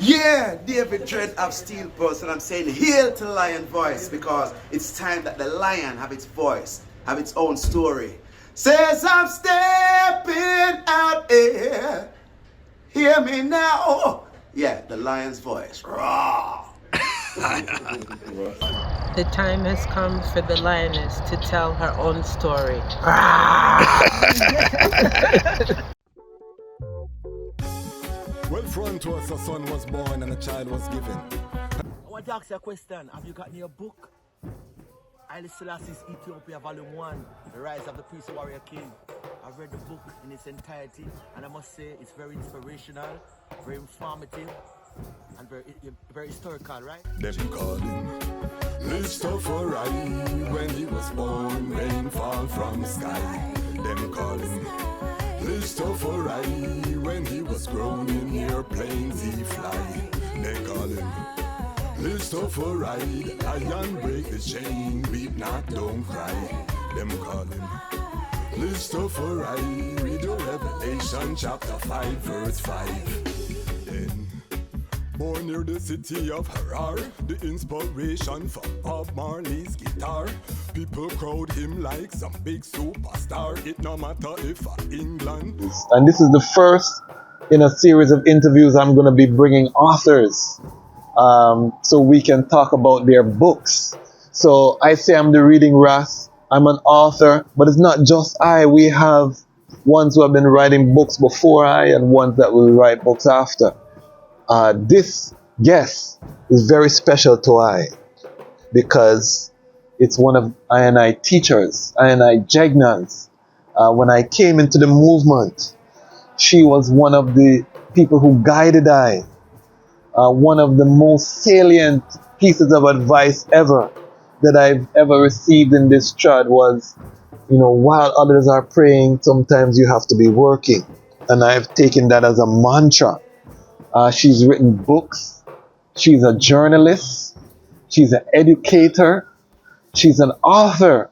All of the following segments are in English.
Yeah, David Dread of Steel Pulse, and I'm saying hail to Lion Voice because it's time that the lion have its voice, have its own story. Says I'm stepping out here. Hear me now. Yeah, the lion's voice. Raw. The time has come for the lioness to tell her own story. Well, front to us, a son was born and a child was given. I want to ask you a question. Have you got your book? Haile Selassie's Ethiopia Volume 1, The Rise of the Priest Warrior King. I've read the book in its entirety, and I must say it's very inspirational, very informative, and very historical, right? Them call him Rastafari. When he was born, rain fall from sky. Them call him Rastafari. When he was grown in airplanes he fly. They call him Rastafari. Lion break the chain, weep not, don't cry. Them call him Rastafari. Read the Revelation chapter 5 verse 5. Then born near the city of Harar, the inspiration for Bob Marley's guitar. People crowd him like some big superstar. It no matter if England. And this is the first in a series of interviews I'm going to be bringing authors so we can talk about their books. So I say I'm the reading Ras. I'm an author, but it's not just I. We have ones who have been writing books before I and ones that will write books after. This guest is very special to I because it's one of I teachers, I Jagnas. When I came into the movement, she was one of the people who guided I. One of the most salient pieces of advice ever that I've ever received in this trad was, while others are praying, sometimes you have to be working. And I've taken that as a mantra. She's written books. She's a journalist. She's an educator. She's an author.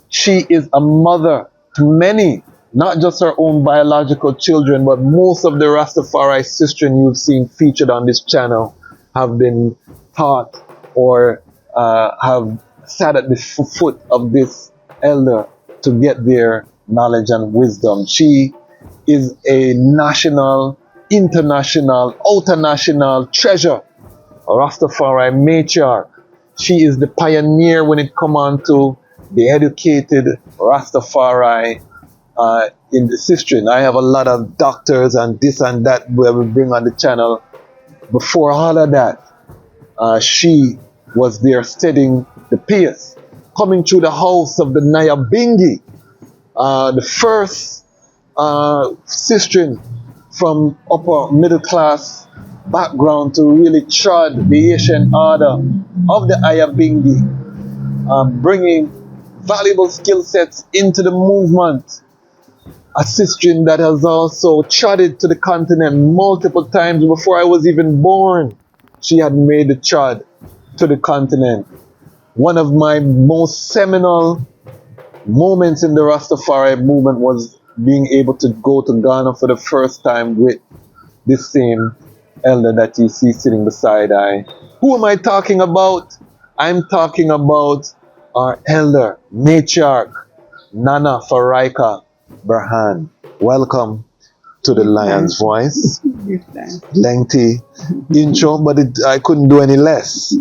She is a mother to many, not just her own biological children, but most of the Rastafari sistren you've seen featured on this channel have been taught or have sat at the foot of this elder to get their knowledge and wisdom. She is a national, international, outer-national treasure, a Rastafari matriarch. She is the pioneer when it comes on to the educated Rastafari in the sistren. I have a lot of doctors and this and that where we bring on the channel. Before all of that, she was there steadying the pace, coming through the house of the Nyabingi, the first sistren from upper middle class background to really trod the Asian order of the Ayabingi, bringing valuable skill sets into the movement. A sistren that has also trotted to the continent multiple times before I was even born. She had made the trod to the continent. One of my most seminal moments in the Rastafari movement was being able to go to Ghana for the first time with this same elder that you see sitting beside I. Who am I talking about? I'm talking about our elder, matriarch, Nana Farika Berhane. Welcome to the Lion's Voice. Lengthy intro, but I couldn't do any less.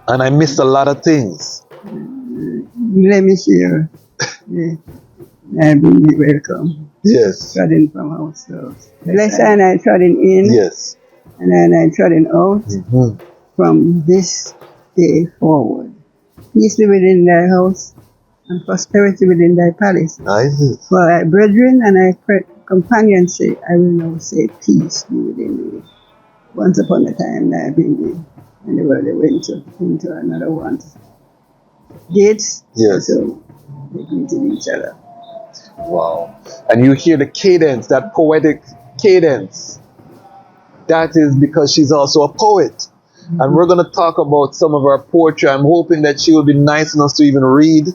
And I missed a lot of things. Let me share. I've been welcome. Yes. Treading from house to house. Blessed and I treading in. Yes. And then I treading out from this day forward. Peace be within thy house and prosperity within thy palace. Nice. For thy brethren and thy companions say, I will now say peace be within thee. Once upon a time I been and they went into another one. Gates. Yes. So they greeted each other. Wow. And you hear the cadence, that poetic cadence. That is because she's also a poet. And we're going to talk about some of her poetry. I'm hoping that she will be nice enough to even read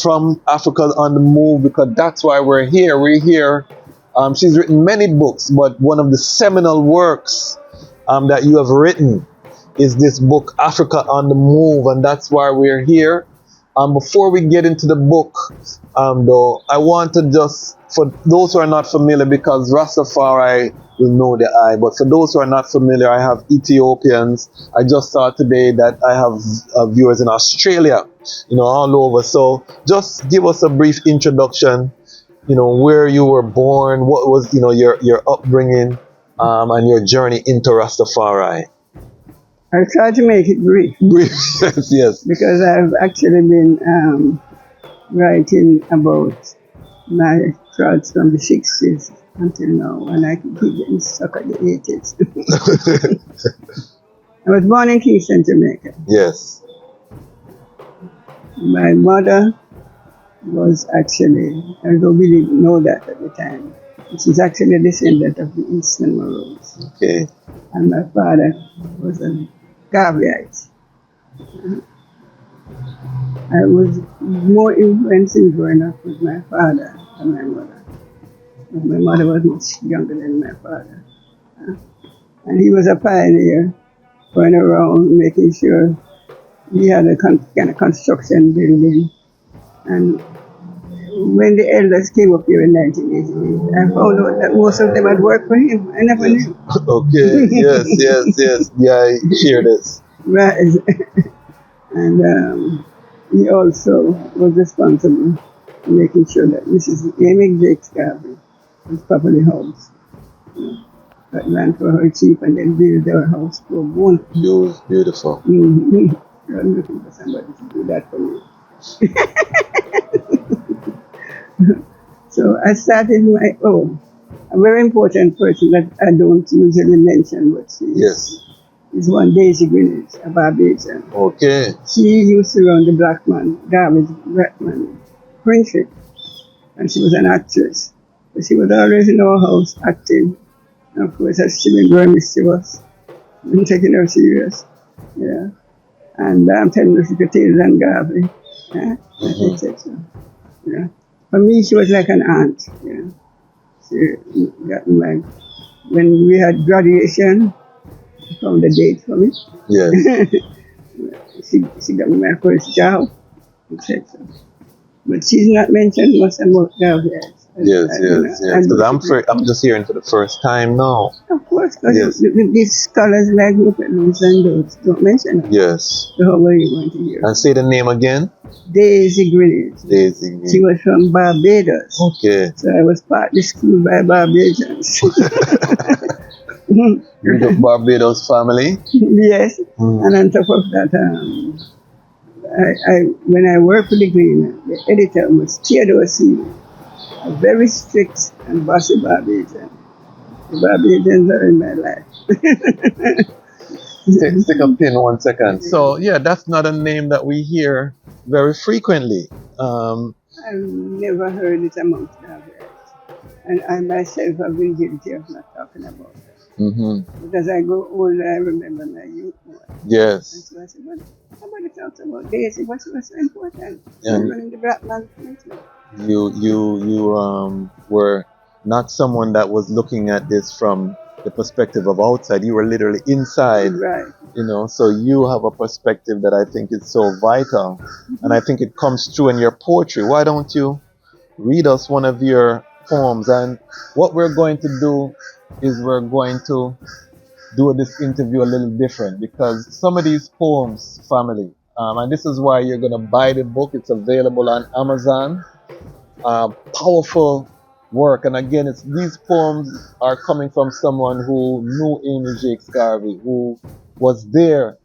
from Africa on the Move, because that's why we're here. We're here. She's written many books, but one of the seminal works that you have written is this book, Africa on the Move, and that's why we're here. Before we get into the book, though, I want to just, for those who are not familiar, because Rastafari will know the I, but for those who are not familiar, I have Ethiopians. I just saw today that I have viewers in Australia, all over. So just give us a brief introduction, where you were born, what was, your upbringing, and your journey into Rastafari. I'll try to make it brief. Yes. Because I've actually been writing about my thoughts from the 60s until now, and I keep getting stuck at the 80s. I was born in Kingston, Jamaica. Yes. My mother was actually, although we didn't know that at the time, she's actually a descendant of the Eastern Maroons. Okay. And my father was a Garveyite. I was more influenced in growing up with my father than my mother. But my mother was much younger than my father. And he was a pioneer, going around making sure he had a kind of construction building. And when the elders came up here in 1988, I found out that most of them had worked for him. I never knew. Okay, yes. Yeah, I hear this. Right. And he also was responsible for making sure that Mrs. Amy Jakes Garvey was properly housed. Got land for her cheap and then build her house for one. Beautiful. Mm-hmm. I'm looking for somebody to do that for me. So I started my own. A very important person that I don't usually mention, but she is one Daisy Greenwich, a Barbadian. Okay. She used to run the Black Man, Garvey's Black Man Friendship, and she was an actress. But she was always in our house acting. And of course, as she been very mischievous, been taking her serious. Yeah. And I'm telling you, she could tell than Garvey. Yeah. Yeah. For me, she was like an aunt. Yeah. She got me when we had graduation, she found a date for me. Yes. she got me my first job, etc. But she's not mentioned much about Garvey. Yes. Because I'm just hearing for the first time now. Of course, because these scholars like Lutherans and those don't mention her. Yes. So how are you going to hear? And say the name again? Daisy Greenwich. Daisy Greenwich. She was from Barbados. Okay. So I was partly schooled by Barbadians. With the Barbados family? Yes. And on top of that, when I worked for the Green, the editor was Theodore C., a very strict and bossy Barbadian. The Barbadians are in my life. Stick a pin 1 second. So, that's not a name that we hear very frequently. I've never heard it amongst Garveyites. And I myself have been guilty of not talking about it. Mm-hmm. But as I go older, I remember my youth more. Yes. And so I said, well, nobody talks about Daisy, but she was so important. Yeah. Running the Black Man Movement. You were not someone that was looking at this from the perspective of outside. You were literally inside. Right. So you have a perspective that I think is so vital. And I think it comes through in your poetry. Why don't you read us one of your poems? And what we're going to do is we're going to do this interview a little different, because some of these poems, family, and this is why you're going to buy the book. It's available on Amazon. Powerful work. And again, these poems are coming from someone who knew Amy Jakes Garvey, who was there,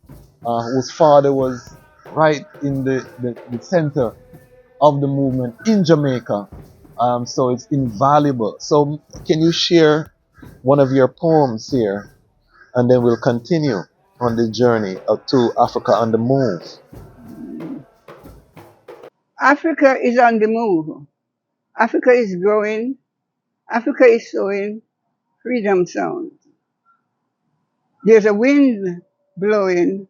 whose father was right in the center of the movement in Jamaica. So it's invaluable. So can you share one of your poems here, and then we'll continue on the journey to Africa on the Move. Africa is on the move. Africa is growing. Africa is sowing freedom sound. There's a wind blowing,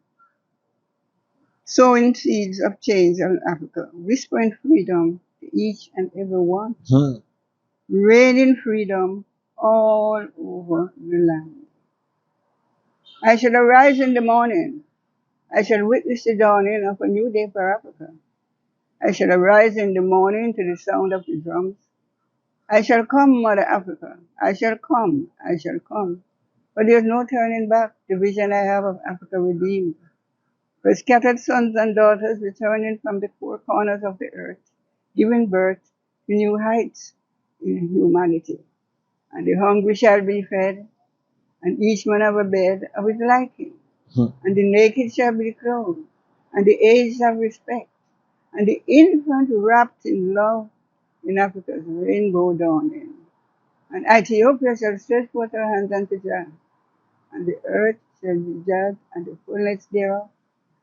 sowing seeds of change on Africa, whispering freedom to each and every one, raining freedom all over the land. I shall arise in the morning. I shall witness the dawning of a new day for Africa. I shall arise in the morning to the sound of the drums. I shall come, Mother Africa. I shall come. I shall come. But there's no turning back. The vision I have of Africa redeemed. For scattered sons and daughters returning from the four corners of the earth, giving birth to new heights in humanity. And the hungry shall be fed, and each man have a bed of his liking. And the naked shall be clothed, and the aged have respect, and the infant wrapped in love in Africa's rainbow dawning. And Ethiopia shall stretch forth her hands unto Jah, and the earth shall be judged, and the fullness thereof,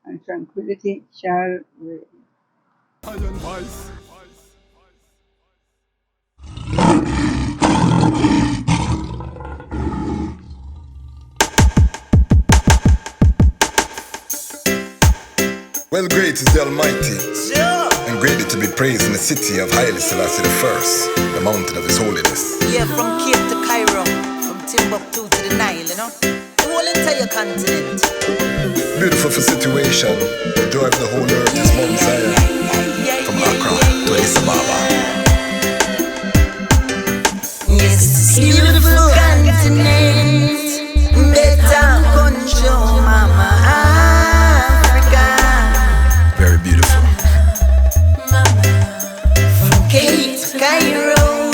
and tranquility shall reign. Iron Vice. Well, great is the Almighty, and greatly to be praised in the city of Haile Selassie I, the mountain of His holiness. Yeah, from Cape to Cairo, from Timbuktu to the Nile, you know, the whole entire continent. Beautiful for situation, the joy of the whole earth is Mount Zion, from Accra to Addis Ababa. Yes, it's beautiful continent, better control, Mama Africa. Very beautiful. From Cape to Cairo,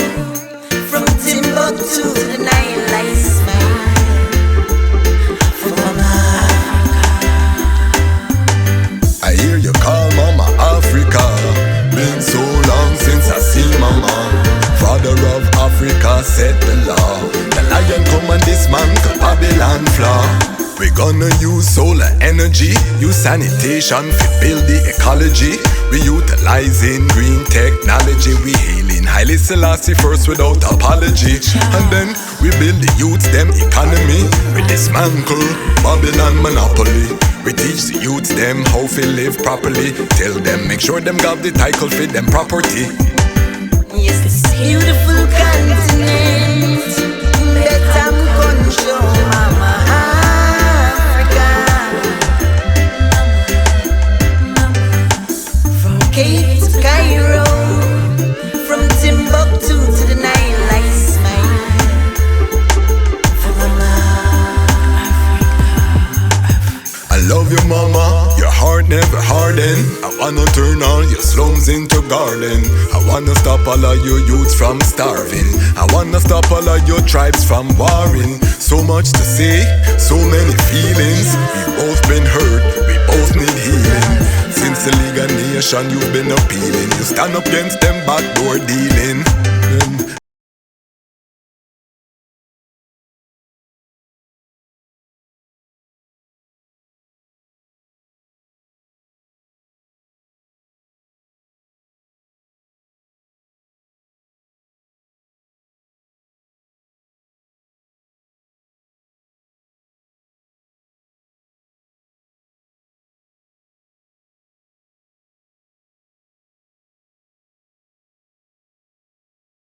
from Timbuktu to the Nile, I smile for Mama Africa. I hear you call Mama Africa. Been so long since I see Mama. Father of Africa set the law. The lion come and dismantle Babylon flaw. We gonna use solar energy, use sanitation to build the ecology. We utilizing green technology. We hailing Haile Selassie first without apology. And then we build the youth them economy. We dismantle Babylon monopoly. We teach the youth them how to live properly. Tell them make sure them got the title for them property. Yes, this beautiful continent, better control, Mama Africa. From Cape to Cairo, from Timbuktu to the Nile, I smile for Mama Africa. I love you, Mama. Your heart never harden. I wanna turn all your slums into garden. I wanna stop all of your youths from starving. I wanna stop all of your tribes from warring. So much to say, so many feelings. We've both been hurt, we both need healing. Since the League of Nations you've been appealing. You stand up against them backdoor dealing.